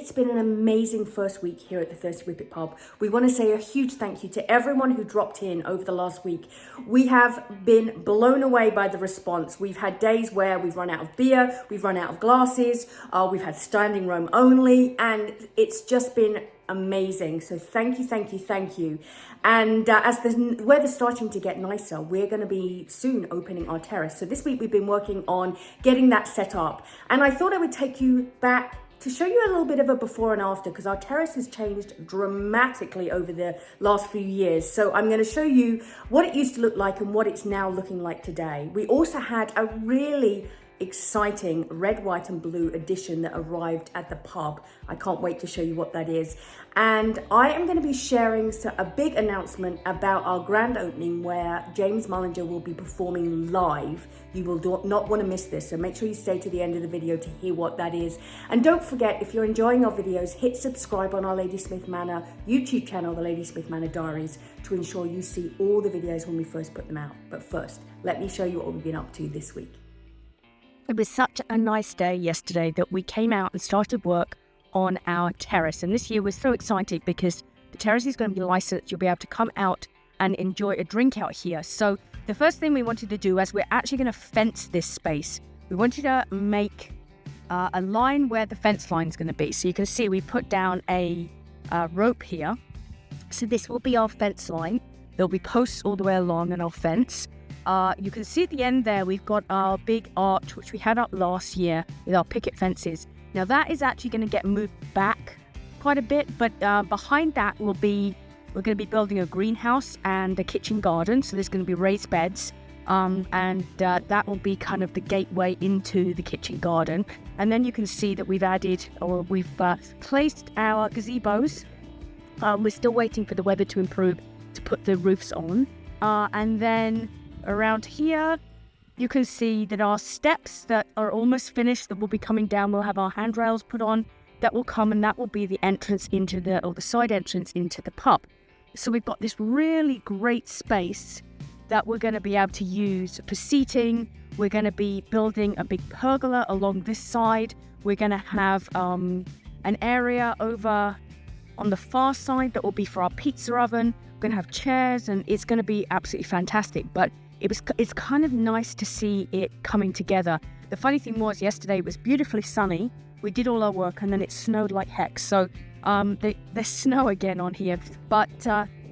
it's been an amazing first week here at the Thirsty Whippet Pub. We want to say a huge thank you to everyone who dropped in over the last week. We have been blown away by the response. We've had days where we've run out of beer, we've run out of glasses, we've had standing room only, and it's just been amazing. So thank you, thank you, thank you. And as the weather's starting to get nicer, we're going to be soon opening our terrace. So this week we've been working on getting that set up. And I thought I would take you back to show you a little bit of a before and after, because our terrace has changed dramatically over the last few years. So I'm going to show you what it used to look like and what it's now looking like today. We also had a really exciting red, white and blue edition that arrived at the pub. I can't wait to show you what that is. And I am going to be sharing a big announcement about our grand opening where James Mullinger will be performing live. You will not want to miss this, so make sure you stay to the end of the video to hear what that is. And don't forget, if you're enjoying our videos, hit subscribe on our Ladysmith Manor YouTube channel, the Ladysmith Manor Diaries, to ensure you see all the videos when we first put them out. But first, let me show you what we've been up to this week. It was such a nice day yesterday that we came out and started work on our terrace. And this year we're so excited because the terrace is going to be licensed. You'll be able to come out and enjoy a drink out here. So the first thing we wanted to do, as we're actually going to fence this space, we wanted to make a line where the fence line is going to be. So you can see we put down a rope here. So this will be our fence line. There'll be posts all the way along and our fence. You can see at the end there, we've got our big arch, which we had up last year with our picket fences. Now that is actually going to get moved back quite a bit, but behind that we're going to be building a greenhouse and a kitchen garden. So there's going to be raised beds, and that will be kind of the gateway into the kitchen garden. And then you can see that we've placed our gazebos. We're still waiting for the weather to improve to put the roofs on. And then around here, you can see that our steps that are almost finished, that will be coming down, we'll have our handrails put on, that will come, and that will be the entrance into the side entrance into the pub. So we've got this really great space that we're going to be able to use for seating. We're going to be building a big pergola along this side. We're going to have an area over on the far side that will be for our pizza oven. We're going to have chairs, and it's going to be absolutely fantastic. But it's kind of nice to see it coming together. The funny thing was, yesterday it was beautifully sunny. We did all our work, and then it snowed like heck. So there's snow again on here, but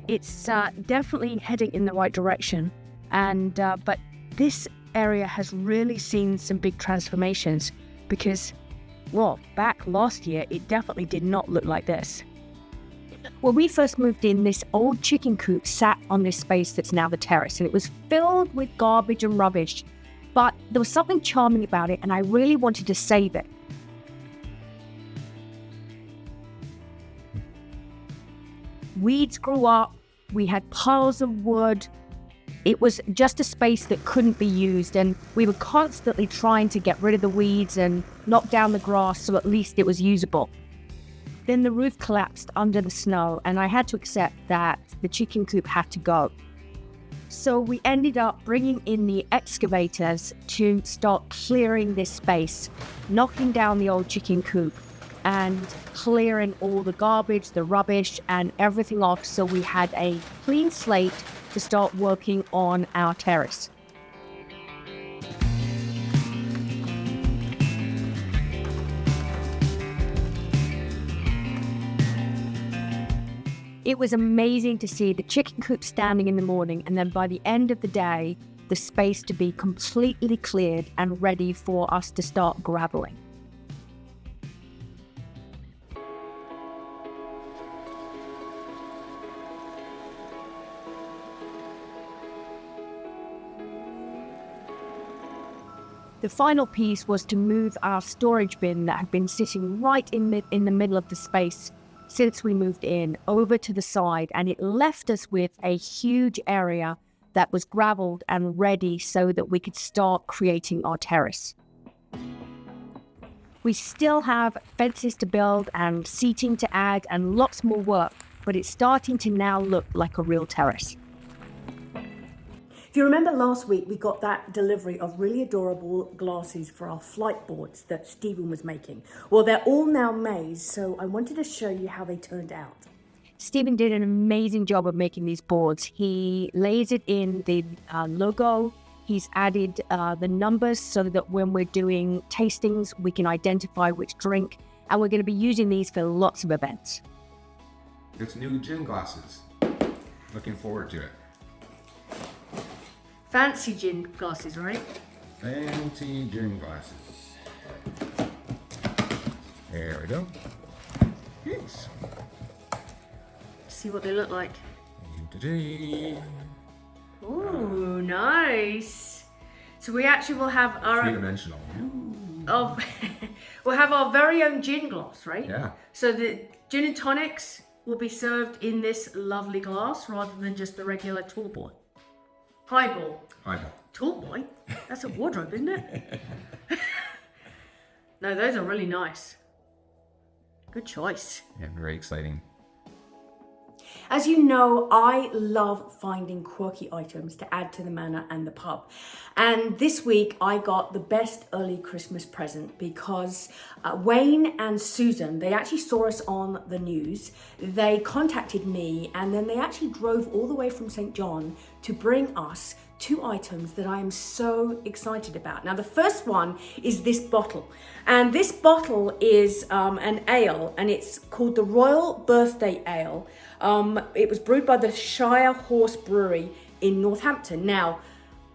it's definitely heading in the right direction. And but this area has really seen some big transformations because, well, back last year it definitely did not look like this. When we first moved in, this old chicken coop sat on this space that's now the terrace, and it was filled with garbage and rubbish. But there was something charming about it, and I really wanted to save it. Weeds grew up, we had piles of wood. It was just a space that couldn't be used, and we were constantly trying to get rid of the weeds and knock down the grass so at least it was usable. Then the roof collapsed under the snow, and I had to accept that the chicken coop had to go. So we ended up bringing in the excavators to start clearing this space, knocking down the old chicken coop and clearing all the garbage, the rubbish and everything off, so we had a clean slate to start working on our terrace. It was amazing to see the chicken coop standing in the morning, and then by the end of the day, the space to be completely cleared and ready for us to start graveling. The final piece was to move our storage bin that had been sitting right in the middle of the space since we moved in over to the side, and it left us with a huge area that was gravelled and ready so that we could start creating our terrace. We still have fences to build and seating to add and lots more work, but it's starting to now look like a real terrace. If you remember last week, we got that delivery of really adorable glasses for our flight boards that Stephen was making. Well, they're all now made, so I wanted to show you how they turned out. Stephen did an amazing job of making these boards. He lays it in the logo. He's added the numbers so that when we're doing tastings, we can identify which drink. And we're going to be using these for lots of events. It's new gin glasses. Looking forward to it. Fancy gin glasses, right? Fancy gin glasses. There we go. Yes. See what they look like. Today. Ooh, nice. So we actually will have our Three-dimensional. we'll have our very own gin glass, right? Yeah. So the gin and tonics will be served in this lovely glass rather than just the regular tall boy. Highball. Highball. Tall boy? That's a wardrobe, isn't it? No, those are really nice. Good choice. Yeah, very exciting. As you know, I love finding quirky items to add to the manor and the pub. And this week I got the best early Christmas present because Wayne and Susan, they actually saw us on the news. They contacted me and then they actually drove all the way from St. John to bring us two items that I am so excited about. Now, the first one is this bottle. And this bottle is an ale, and it's called the Royal Birthday Ale. It was brewed by the Shire Horse Brewery in Northampton. Now,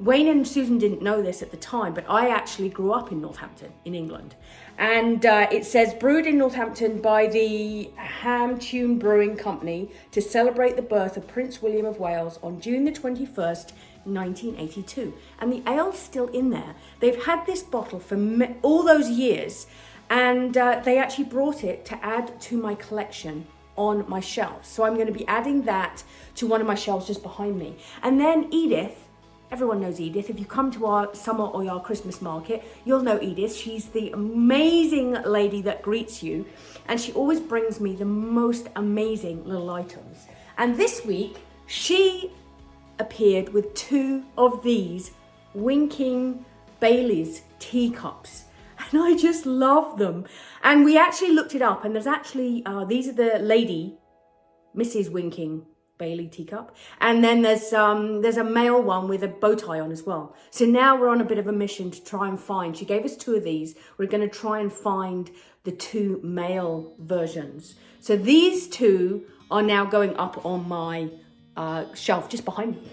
Wayne and Susan didn't know this at the time, but I actually grew up in Northampton, in England. And it says, brewed in Northampton by the Hamtune Brewing Company to celebrate the birth of Prince William of Wales on June the 21st, 1982. And the ale's still in there. They've had this bottle for all those years, and they actually brought it to add to my collection on my shelf. So I'm going to be adding that to one of my shelves just behind me. And then Edith, everyone knows Edith. If you come to our summer or our Christmas market, you'll know Edith. She's the amazing lady that greets you, and she always brings me the most amazing little items. And this week, she appeared with two of these winking Bailey's teacups. And I just love them. And we actually looked it up, and there's actually, these are the lady, Mrs. Winking Bailey teacup. And then there's a male one with a bow tie on as well. So now we're on a bit of a mission to try and find, she gave us two of these. We're going to try and find the two male versions. So these two are now going up on my shelf just behind me.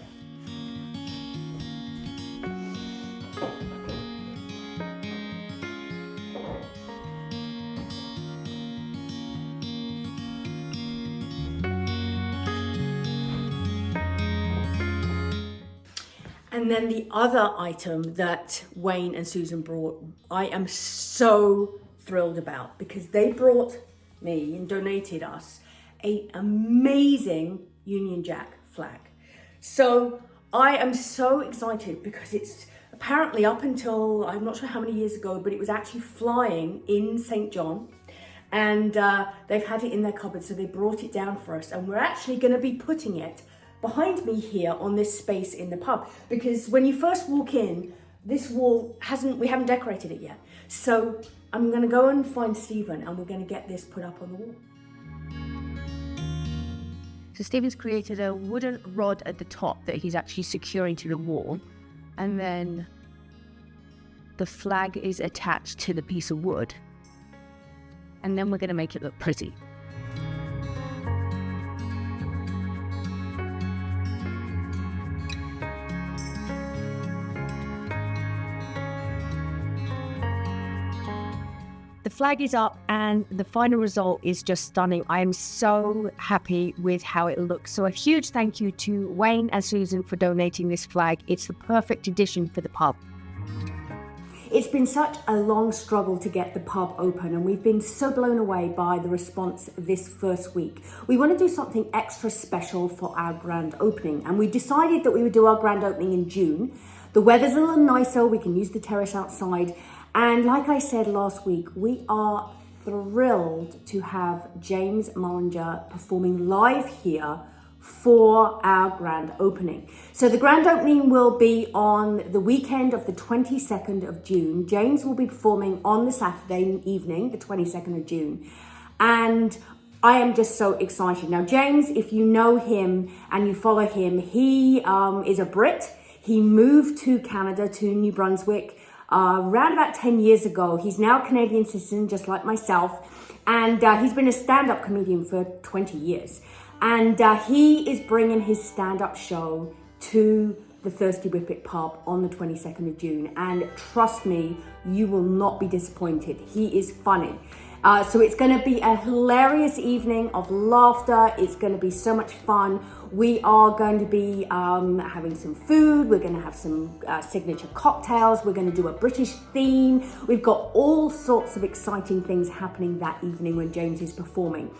And then the other item that Wayne and Susan brought, I am so thrilled about, because they brought me and donated us an amazing Union Jack flag. So I am so excited because it's apparently up until, I'm not sure how many years ago, but it was actually flying in St. John. And they've had it in their cupboard, so they brought it down for us. And we're actually going to be putting it behind me here on this space in the pub, because when you first walk in, this wall we haven't decorated it yet. So I'm going to go and find Stephen, and we're going to get this put up on the wall. So Stephen's created a wooden rod at the top that he's actually securing to the wall, and then the flag is attached to the piece of wood, and then we're going to make it look pretty. The flag is up and the final result is just stunning. I am so happy with how it looks. So a huge thank you to Wayne and Susan for donating this flag. It's the perfect addition for the pub. It's been such a long struggle to get the pub open, and we've been so blown away by the response this first week. We want to do something extra special for our grand opening, and we decided that we would do our grand opening in June. The weather's a little nicer, we can use the terrace outside. And like I said last week, we are thrilled to have James Mullinger performing live here for our grand opening. So the grand opening will be on the weekend of the 22nd of June. James will be performing on the Saturday evening, the 22nd of June. And I am just so excited. Now, James, if you know him and you follow him, he is a Brit. He moved to Canada, to New Brunswick, around about 10 years ago. He's now a Canadian citizen, just like myself. And he's been a stand-up comedian for 20 years. And he is bringing his stand-up show to the Thirsty Whippet Pub on the 22nd of June. And trust me, you will not be disappointed. He is funny. So it's going to be a hilarious evening of laughter. It's going to be so much fun. We are going to be having some food. We're going to have some signature cocktails. We're going to do a British theme. We've got all sorts of exciting things happening that evening when James is performing.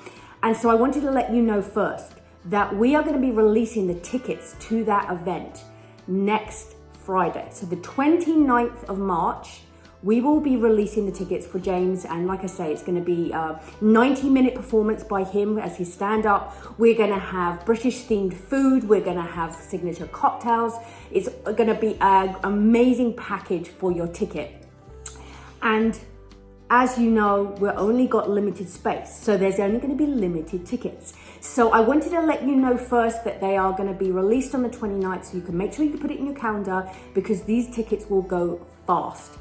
And so I wanted to let you know first that we are going to be releasing the tickets to that event next Friday. So the 29th of March, we will be releasing the tickets for James. And like I say, it's going to be a 90-minute performance by him as his stand-up. We're going to have British-themed food. We're going to have signature cocktails. It's going to be an amazing package for your ticket. And as you know, we're only got limited space, so there's only going to be limited tickets. So I wanted to let you know first that they are going to be released on the 29th, so you can make sure you put it in your calendar because these tickets will go fast.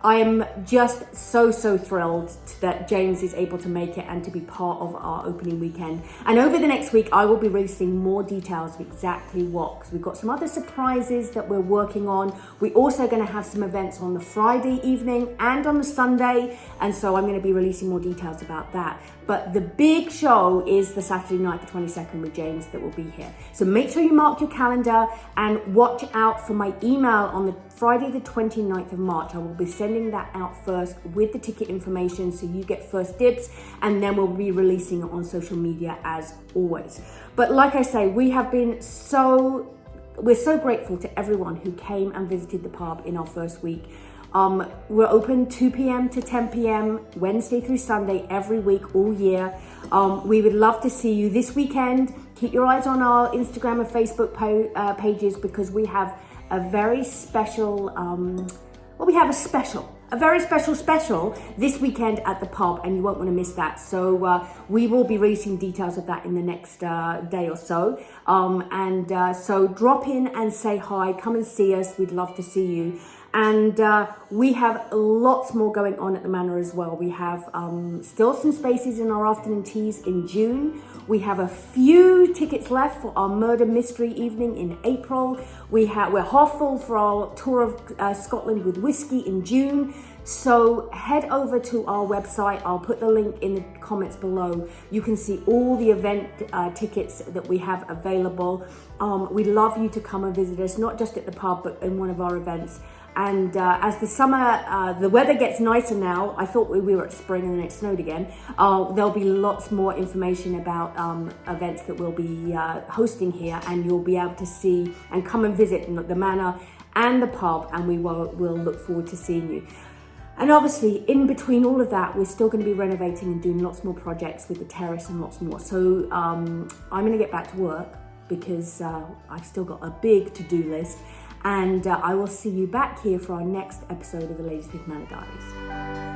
I am just so thrilled that James is able to make it and to be part of our opening weekend. And over the next week, I will be releasing more details of exactly what, because we've got some other surprises that we're working on. We're also going to have some events on the Friday evening and on the Sunday. And so I'm going to be releasing more details about that. But the big show is the Saturday night, the 22nd with James, that will be here. So make sure you mark your calendar and watch out for my email on the Friday the 29th of March. I will be sending that out first with the ticket information so you get first dibs, and then we'll be releasing it on social media as always. But like I say, we're so grateful to everyone who came and visited the pub in our first week. We're open 2 p.m. to 10 p.m. Wednesday through Sunday every week all year. We would love to see you this weekend. Keep your eyes on our Instagram and Facebook pages because we have a very special, a very special this weekend at the pub, and you won't want to miss that. So we will be releasing details of that in the next day or so. So drop in and say hi, come and see us. We'd love to see you. And we have lots more going on at the Manor as well. We have still some spaces in our afternoon teas in June. We have a few tickets left for our murder mystery evening in April. We're half full for our tour of Scotland with whiskey in June. So head over to our website. I'll put the link in the comments below. You can see all the event tickets that we have available. We'd love you to come and visit us, not just at the pub, but in one of our events. And as the summer, the weather gets nicer now. I thought we were at spring and then it snowed again. There'll be lots more information about events that we'll be hosting here, and you'll be able to see and come and visit the Manor and the pub, and we'll look forward to seeing you. And obviously, in between all of that, we're still going to be renovating and doing lots more projects with the terrace and lots more. So I'm going to get back to work because I've still got a big to-do list. And I will see you back here for our next episode of the Ladies with Manor Diaries.